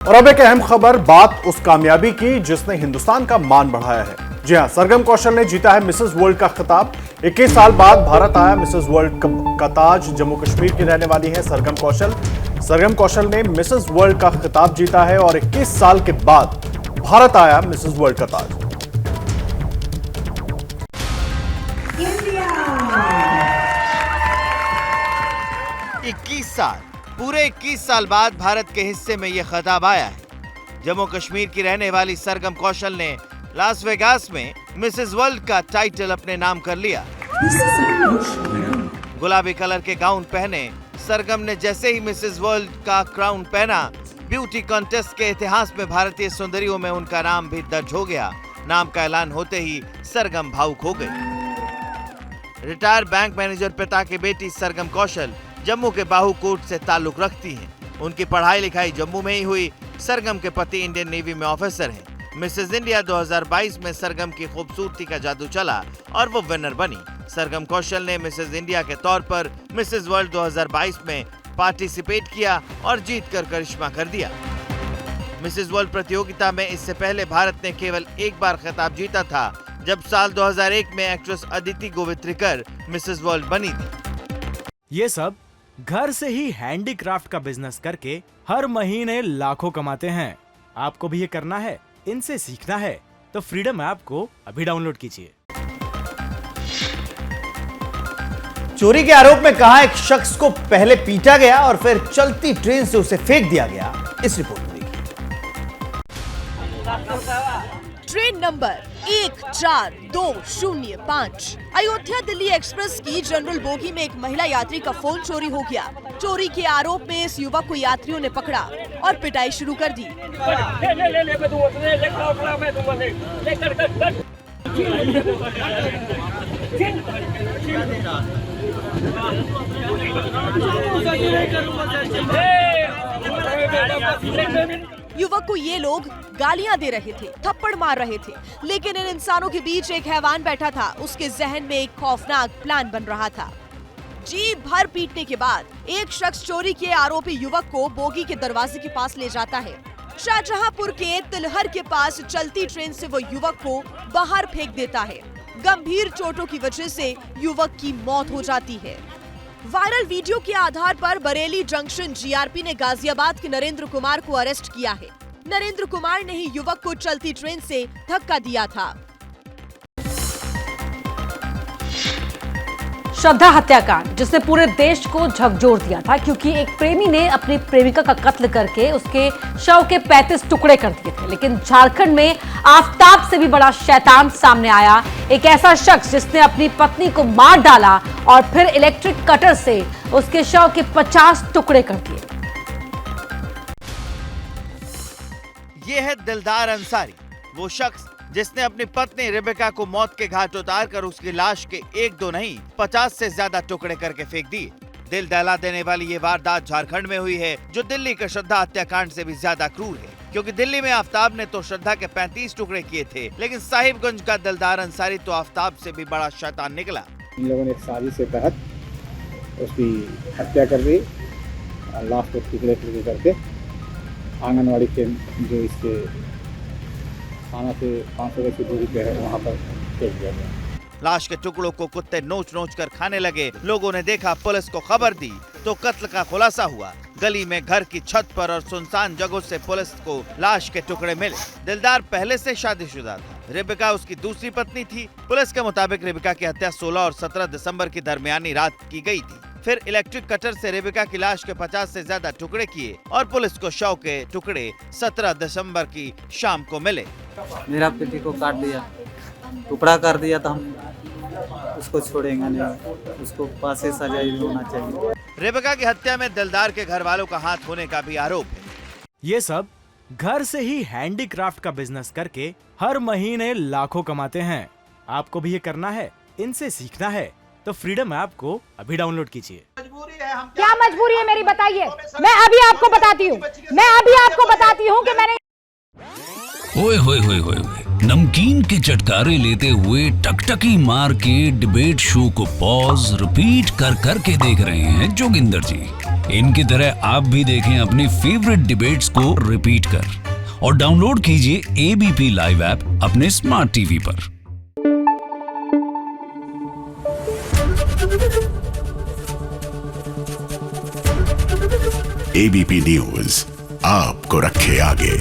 और अब एक अहम खबर, बात उस कामयाबी की जिसने हिंदुस्तान का मान बढ़ाया है। जी हां, सरगम कौशल ने जीता है मिसेस वर्ल्ड का खिताब। 21 साल बाद भारत आया मिसेस वर्ल्ड का ताज। जम्मू कश्मीर की रहने वाली है सरगम कौशल। सरगम कौशल ने मिसेस वर्ल्ड का खिताब जीता है और 21 साल के बाद भारत आया मिसेस वर्ल्ड का ताज। पूरे 21 साल बाद भारत के हिस्से में यह खिताब आया है। जम्मू कश्मीर की रहने वाली सरगम कौशल ने लास वेगास में मिसेस वर्ल्ड का टाइटल अपने नाम कर लिया। गुलाबी कलर के गाउन पहने सरगम ने जैसे ही मिसेस वर्ल्ड का क्राउन पहना, ब्यूटी कॉन्टेस्ट के इतिहास में भारतीय सुंदरियों में उनका नाम भी दर्ज हो गया। नाम का ऐलान होते ही सरगम भावुक हो गई। रिटायर्ड बैंक मैनेजर पिता की बेटी सरगम कौशल जम्मू के बाहूकोट से ताल्लुक रखती हैं। उनकी पढ़ाई लिखाई जम्मू में ही हुई। सरगम के पति इंडियन नेवी में ऑफिसर हैं। मिसेस इंडिया 2022 में सरगम की खूबसूरती का जादू चला और वो विनर बनी। सरगम कौशल ने मिसेस इंडिया के तौर पर मिसेस वर्ल्ड 2022 में पार्टिसिपेट किया और जीत कर करिश्मा कर दिया। मिसेस वर्ल्ड प्रतियोगिता में इससे पहले भारत ने केवल एक बार खिताब जीता था, जब साल 2001 में actress Aditi Gowitrikar Mrs world बनी थी। ये सब घर से ही हैंडीक्राफ्ट का बिजनेस करके हर महीने लाखों कमाते हैं। आपको भी ये करना है, इनसे सीखना है तो फ्रीडम ऐप को अभी डाउनलोड कीजिए। चोरी के आरोप में कहा एक शख्स को पहले पीटा गया और फिर चलती ट्रेन से उसे फेंक दिया गया। इस रिपोर्ट में train number 14205 Ayodhya Delhi express की जनरल बोगी में एक महिला यात्री का फोन चोरी हो गया। चोरी के आरोप में इस युवक को यात्रियों ने पकड़ा और पिटाई शुरू कर दी। युवक को ये लोग गालियां दे रहे थे, थप्पड़ मार रहे थे, लेकिन इन इंसानों के बीच एक हैवान बैठा था। उसके जहन में एक खौफनाक प्लान बन रहा था। जी भर पीटने के बाद एक शख्स चोरी के आरोपी युवक को बोगी के दरवाजे के पास ले जाता है। शाहजहांपुर के तिलहर के पास चलती ट्रेन से वो युवक को बाहर फेंक देता है। गंभीर चोटों की वजह से युवक की मौत हो जाती है। वायरल वीडियो के आधार पर बरेली जंक्शन जीआरपी ने गाजियाबाद के नरेंद्र कुमार को अरेस्ट किया है। नरेंद्र कुमार ने ही युवक को चलती ट्रेन से धक्का दिया था। श्रद्धा हत्याकांड जिसने पूरे देश को झकझोर दिया था, क्योंकि एक प्रेमी ने अपनी प्रेमिका का कत्ल करके उसके शव के 35 टुकड़े कर दिए थे। लेकिन झारखंड में आफताब से भी बड़ा शैतान सामने आया। एक ऐसा शख्स जिसने अपनी पत्नी को मार डाला और फिर इलेक्ट्रिक कटर से उसके शव के 50 टुकड़े कर दिए। ये है दिलदार अंसारी, वो शख्स जिसने अपनी पत्नी रेबेका को मौत के घाट उतारकर उसकी लाश के 1-2 नहीं 50 से ज्यादा टुकड़े करके फेंक दिए। दिल दहला देने वाली ये वारदात झारखंड में हुई है, जो दिल्ली के श्रद्धा हत्याकांड से भी ज्यादा क्रूर है। क्योंकि दिल्ली में आफताब ने तो श्रद्धा के 35 टुकड़े किए थे, लेकिन साहिबगंज का दिलदार अंसारी तो आफताब से भी बड़ा शैतान निकला। इन लोगों ने साजिश के तहत उसकी हत्या कर दी, लाश को टुकड़े टुकड़े करके आंगनवाड़ी के जो इसके थाना से 500 मीटर की दूरी पे है वहाँ पर फेंक दिया गया। लाश के टुकड़ों को कुत्ते नोच नोच कर खाने लगे। लोगों ने देखा, पुलिस को खबर दी तो कत्ल का खुलासा हुआ। गली में, घर की छत पर और सुनसान जगहों से पुलिस को लाश के टुकड़े मिले। दिलदार पहले से शादीशुदा था। रेबिका उसकी दूसरी पत्नी थी। पुलिस के मुताबिक रेबिका की हत्या 16 और 17 दिसंबर की दरमियानी रात की गई थी। फिर इलेक्ट्रिक कटर से रेबिका की लाश के 50 से ज्यादा टुकड़े किए और पुलिस को शव के टुकड़े 17 दिसंबर की शाम को मिले। मेरा पति को काट दिया, टुकड़ा कर दिया, तो हम उसको छोड़ेंगे नहीं, उसको फांसी से सजा ही होना चाहिए। रेबिका की हत्या में दिलदार के घर वालों का हाथ होने का भी आरोप है। ये सब घर से ही हैंडीक्राफ्ट का बिजनेस करके हर महीने लाखों कमाते हैं। आपको भी ये करना है, इनसे सीखना है तो फ्रीडम ऐप को अभी डाउनलोड कीजिए। क्या मजबूरी है मेरी, बताइए। मैं अभी आपको बताती हूँ कि मैंने ओए होए होए होए, नमकीन के चटकारे लेते हुए टकटकी मार के डिबेट शो को पॉज रिपीट कर करके देख रहे हैं जोगिंदर जी। इनकी तरह आप भी देखें अपनी फेवरेट डिबेट्स को रिपीट कर और डाउनलोड कीजिए एबीपी लाइव ऐप अपने स्मार्ट टीवी पर। एबीपी न्यूज आपको रखे आगे।